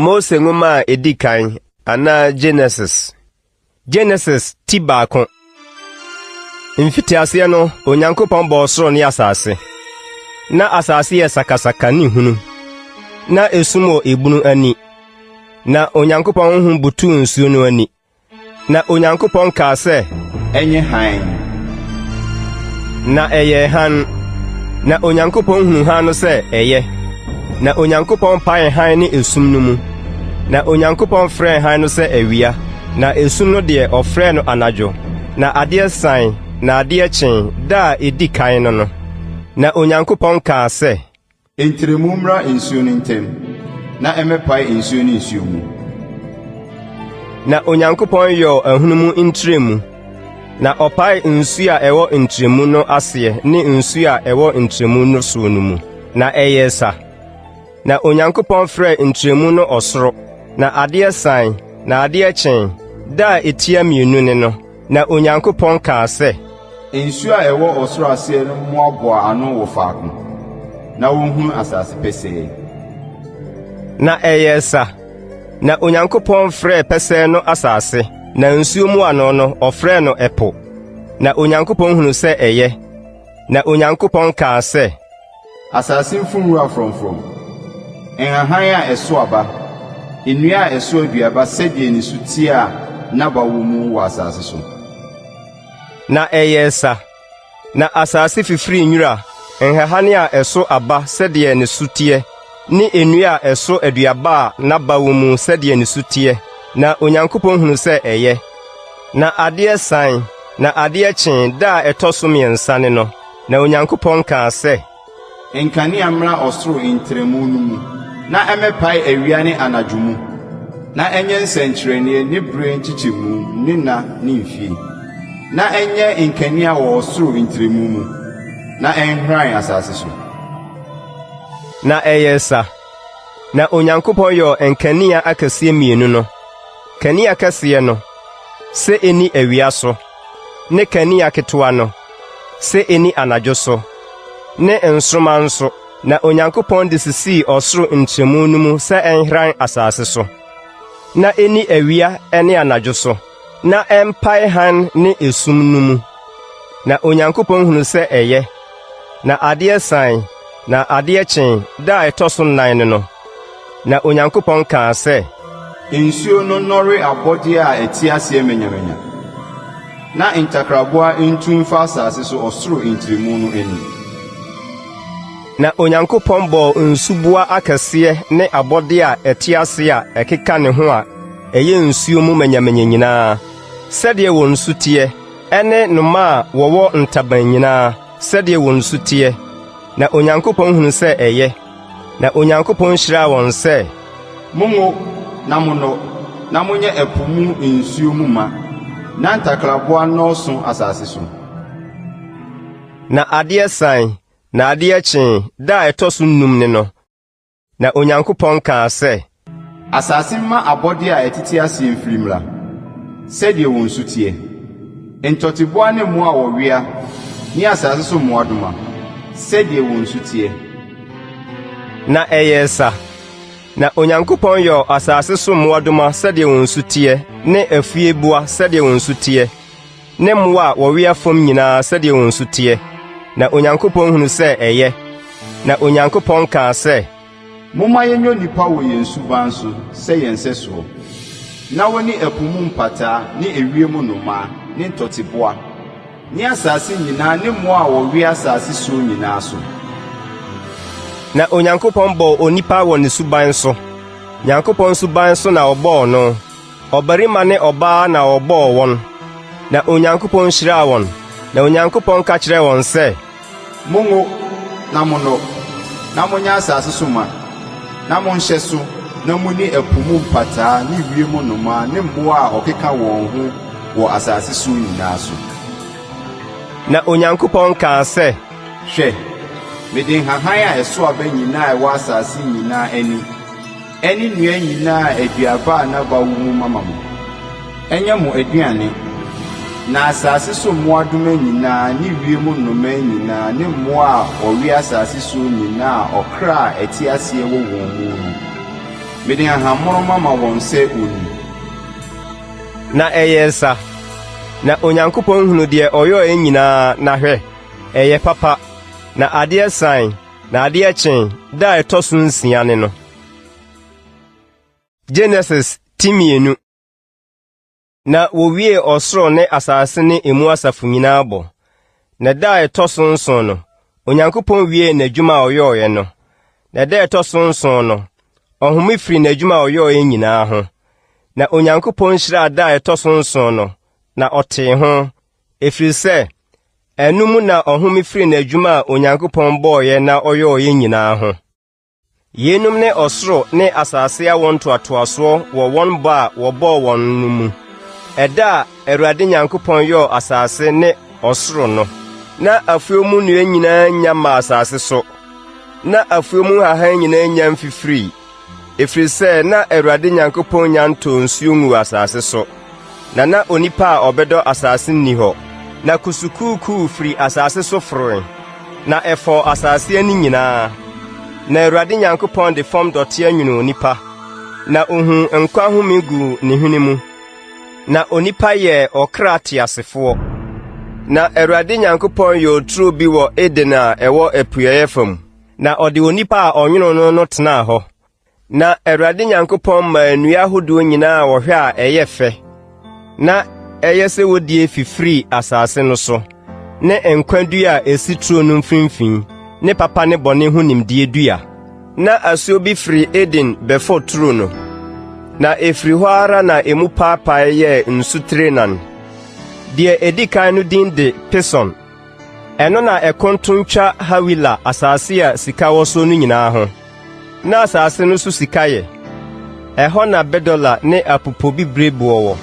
Mose ngoma edikan ana Genesis. Genesis ti baako. Mfitiase no Onyankopɔn bɔ ɔsoro ne asase. Na asase yɛ sakasaka ne hunu. Na esum wɔ ebunu ani. Na Onyankopɔn hu butu nsuo no ani. Na Onyankopɔn kaa sɛ, enye han. Na ɛyɛ han. Na Onyankopɔn hunu han no sɛ ɛyɛ. Na Onyankopɔn pae han ne esum no mu. Na Onyankopɔn frɛ han no sɛ awia. Na esum no deɛ ɔfrɛ no anadwo. Na adeɛ san, na adeɛ kyen, da a edi kan no. Na Onyankopɔn kaa sɛ, entremu mmra nsuo no ntam, na ɛmɛpae nsuo no nsuo mu. Na Onyankopɔn yɔ ahunumu ntremu. Na ɔpae nsuo a ɛwɔ ntremu no aseɛ ne nsuo a ɛwɔ ntremu no so no mu. Na ɛyɛ sa. Na Onyankopɔn frɛ ntremu no ɔsoro. Na adeɛ san, na adeɛ kyen, da a etia mmienu ne no. Na Onyankopɔn kaa sɛ, nsuo a ɛwɔ ɔsoro aseɛ no mmoaboa ano wɔ faako, na wonhunu asase pɛsɛɛ. Na ɛyɛ sa. Na Onyankopɔn frɛ pɛsɛɛ no asase, na nsuo mu ano no ɔfrɛ no ɛpo. Na Onyankopɔn hunu sɛ ɛyɛ. Na Onyankopɔn kaa sɛ, asase mfunwura frɔmfrɔm, nhahan a ɛso aba, nnua a ɛso aduaba sɛdeɛ ne su tie a naba wɔ mu wɔ asase so. Na ɛyɛ sa. Na asase fifiri nwura, nhahane a ɛso aba sɛdeɛ ne su tie, ne nnua a ɛso aduaba a naba wɔ mu sɛdeɛ ne su tie. Na Onyankopɔn hunu sɛ ɛyɛ. Na adeɛ san, na adeɛ kyen da a ɛtɔ so mmiɛnsa ne no. Na Onyankopɔn kaa sɛ, nkanea mmra ɔsoro ntremu no mu, na ɛmɛpae awia ne anadwo mu, na ɛnyɛ nsɛnkyerɛnneɛ ne bere nkyekyɛmu ne na ne mfie, na ɛnyɛ nkanea wɔ ɔsoro ntremu mu, na ɛnhran asase so. Na ɛyɛ sa. Na Onyankopɔn yɔ nkanea akɛseɛ mmienu no. Kanea kɛseɛ no, sɛ eni awia so, ne kanea ketewa no, sɛ eni anadwo so, ne nsoroma nso. Na Onyankopɔn de sisii ɔsoro ntremu no mu sɛ ɛnhran asase so. Na eni awia ne anadwo so, na ɛmpae han ne esum no mu. Na Onyankopɔn hunu sɛ ɛyɛ. Na adeɛ san, na adeɛ kyen da a ɛtɔ so 9 no. Na Onyankopɔn kaa sɛ, nsuo no nnɔre abɔdeɛ a ɛte aseɛ manyamanya, na ntakraboa ntu mfa asase so ɔsoro ntremu no ani. Na Onyankopɔn bɔɔ nsuboa akɛseɛ ne abɔde a ɛte ase a ɛkeka ne ho a ɛyɛ nsuo mu manyamanya nyinaa, sɛdeɛ wɔn nsu teɛ, ɛne nnoma a wɔwɔ ntaban nyinaa, sɛdeɛ wɔn nsu teɛ. Na Onyankopɔn hunu sɛ ɛyɛ. Na Onyankopɔn hyiraa wɔn sɛ, monwo na monɔ, na monyɛ ɛpo mu nsuo mu ma, na ntakraboa nnɔɔso asase so. Na adeɛ san, na adeɛ kyen da a ɛtɔ so 5 ne no. Na Onyankopɔn kaa sɛ, asase mma abɔde a ɛtete aseɛ mfiri mmra, sɛdeɛ wɔn nsu teɛ, ntɔteboa ne mmoa a wɔwea, ne asase so mmoadoma, sɛdeɛ wɔn nsu teɛ. Na ɛyɛ sa. Na Onyankopɔn yɔ asase so mmoadoma sɛdeɛ wɔn nsu teɛ, ne afueboa sɛdeɛ wɔn nsu teɛ, ne mmoa a wɔwea fam nyinaa sɛdeɛ wɔn nsu teɛ. Na Onyankopɔn hunu sɛ ɛyɛ. Na Onyankopɔn kaa sɛ, momma yɛnyɛ nnipa wɔ yɛn suban so sɛ yɛn sɛsoɔ, na wɔne ɛpo mu mpataa ne ewiem nnomaa ne ntɔteboa ne asase nyinaa ne mmoa a wɔwea asase so nyinaa so. Na Onyankopɔn bɔɔ onipa wɔ ne suban so. Nyankopɔn suban so na ɔbɔɔ no. Ɔbarima ne ɔbaa na ɔbɔɔ wɔn. Na Onyankopɔn hyiraa wɔn. Na Onyankopɔn ka kyerɛɛ wɔn sɛ, monwo na monɔ, na monyɛ asase so ma, na monhyɛ so, na muni ɛpo mu mpataa ne wiem nnomaa ne mmoa a ɔkeka wɔn ho wɔ asase so nyinaa so. Na Onyankopɔn kaa sɛ, hwɛ, mede nhahan a ɛso aba nyinaa ɛwɔ asase nyinaa ani, ɛne nnua nyinaa aduaba a naba wɔ mu mama mo, ɛnyɛ mo aduane. Na asase so mmoadoma nyinaa ne wiem nnoma nyinaa ne mmoa a ɔwe asase so nyinaa ɔkra a ɛte aseɛ wɔ wɔn mu no, mede ahammoro mama wɔn sɛ oni. Na ɛyɛ sa. Na Onyankopɔn hunu deɛ ɔyɛ nyinaa na hwɛ. Ɛyɛ papa. Na adeɛ san, na adeɛ kyen, da ɛtɔ so 9 ne no. Genesis timienu. Na wowie ɔsoro ne asase ne emu asafo nyinaa bɔ. Na da ɛtɔ so 9 no, Onyankopɔn wie n'adwuma a ɔyɛɛ no. Na da ɛtɔ so 9 no, ɔhome firi n'adwuma a ɔyɛɛ nyinaa ho. Na Onyankopɔn hyiraa da ɛtɔ so 9 no, na ɔtee ho, ɛfiri sɛ, ɛnum na ɔhome firi n'adwuma a Onyankopɔn bɔɔyɛ na ɔyɛɛ nyinaa ho. Yenum ne ɔsoro ne asase awɔ ntoatoasoɔ wɔ wɔn bɔ a wɔbɔɔ wɔn no mu. Ɛda a Awurade Nyankopɔn yɛɛ asase ne ɔsoro no, na afuo mu nnua nyinaa nya ma asase so. Na afuo mu hahan nyinaa nya mfifiri, ɛfiri sɛ na Awurade Nyankopɔn nya ntɔ nsuo ngu asase so. Na onipa a ɔbɛdɔ asase nni hɔ. Na kusukuukuu firi asase so foroe, na ɛfɔ asase ani nyinaa. Na Awurade Nyankopɔn de fam dɔte anwene onipa, na ohu nkwa home gu ne hwene mu. Na onipa yɛ ɔkra teasefoɔ. Na Awurade Nyankopɔn yɛ oturo bi wɔ Eden a ɛwɔ apueeɛ fam. Na ɔde onipa a ɔnwene no tenaa hɔ. Na Awurade Nyankopɔn maa nnua ahodoɔ nyinaa wɔhwɛ a ɛyɛ fɛ. Na ɛyɛ sɛ wodie fifiri asase no so. Ne nkwadua a esi turo no mfimfini, ne papa ne bɔne ho nimdeɛ dua. Na asuo bi firi Eden bɛfɔ turo no. Na efiri hɔ ara na emu paapae yɛ nsutrenan. Deɛ edi kan no din de Pison. Ɛno na ɛkontontwa Hawila asase a sika wɔ so no nyinaa ho. Na asase no so sika yɛ. Ɛhɔ na Bedola ne apopobibire boɔ wɔ.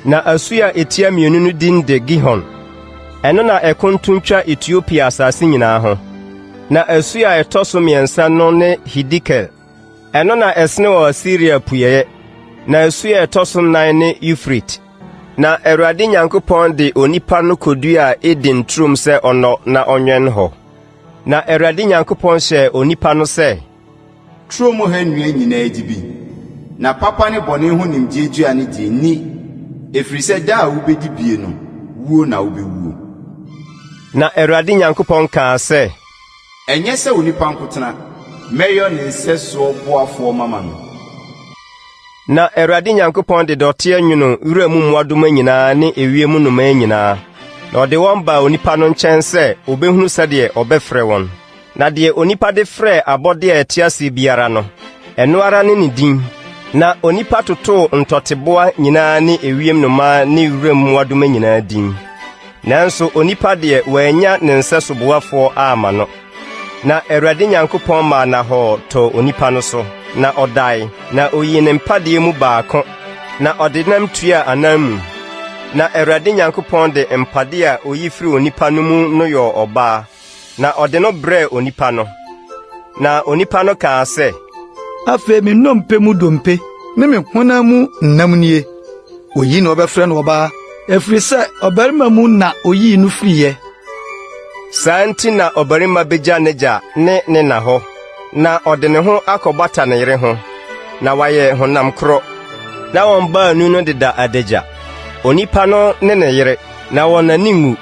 Na asu a etia mmienu no din de Gihon. Ɛno na ɛkontontwa Etiopia asase nyinaa ho. Na asu a ɛtɔ so 3 no ne Hidikel. Ɛno na ɛsene wɔ Asiria puyeɛ. Na asu a ɛtɔ so 9 ne Euphrates. Na Awurade Nyankopɔn de onipa no kodua Eden turom sɛ ɔnɔ na ɔnwɛn hɔ. Na Awurade Nyankopɔn hyɛ onipa no sɛ, turo mu ha nnua nyinaa di bi. Na papa ne bɔne ho nimdeɛ dua ne deɛ ni, ɛfiri sɛ da a wobɛdi bie no, wuo na wobɛwuo. Na Awurade Nyankopɔn kaa sɛ, ɛnyɛ sɛ onipa nkotena, mɛyɛ ne nsɛsoɔ boafoɔ mama no. Na Awurade Nyankopɔn de dɔte anwene wura mu mmoadoma nyinaa ne ewiem nnomaa nyinaa. Na ɔde wɔn baa onipa no nkyɛn sɛ obehunu sɛdeɛ ɔbɛfrɛ wɔn. Na deɛ onipa de frɛ abɔde a ɛte ase biara no, ɛno ara ne ne din. Na onipa totoo ntɔteboa nyinaa ne ewiem nnomaa ne wura mu mmoadoma nyinaa din. Nanso onipa deɛ wɔanya ne nsɛsoboafoɔ ama no. Na Awurade Nyankopɔn maa n'ahɔ tɔ onipa no so. Na ɔdae, na oyi ne mpadeɛ mu baako, na ɔde nam tua anan mu. Na Awurade Nyankopɔn de mpade a oyi firi onipa no mu no yɛ ɔbaa, na ɔde no brɛɛ onipa no. Na onipa no kaa sɛ, afei me nnompe mu dompe, ne me honam mu nnam nie. Oyi na ɔbɛfrɛ no ɔbaa, ɛfiri sɛ ɔbarima mu na oyi no firiɛ. Saa nti na ɔbarima begya ne gya ne na hɔ. Na ɔde ne ho akɔbata ne yere ho, na wayɛ honam korɔ. Na wɔn baanu no deda adagya, onipa no ne ne yere, na wɔn ani ngu,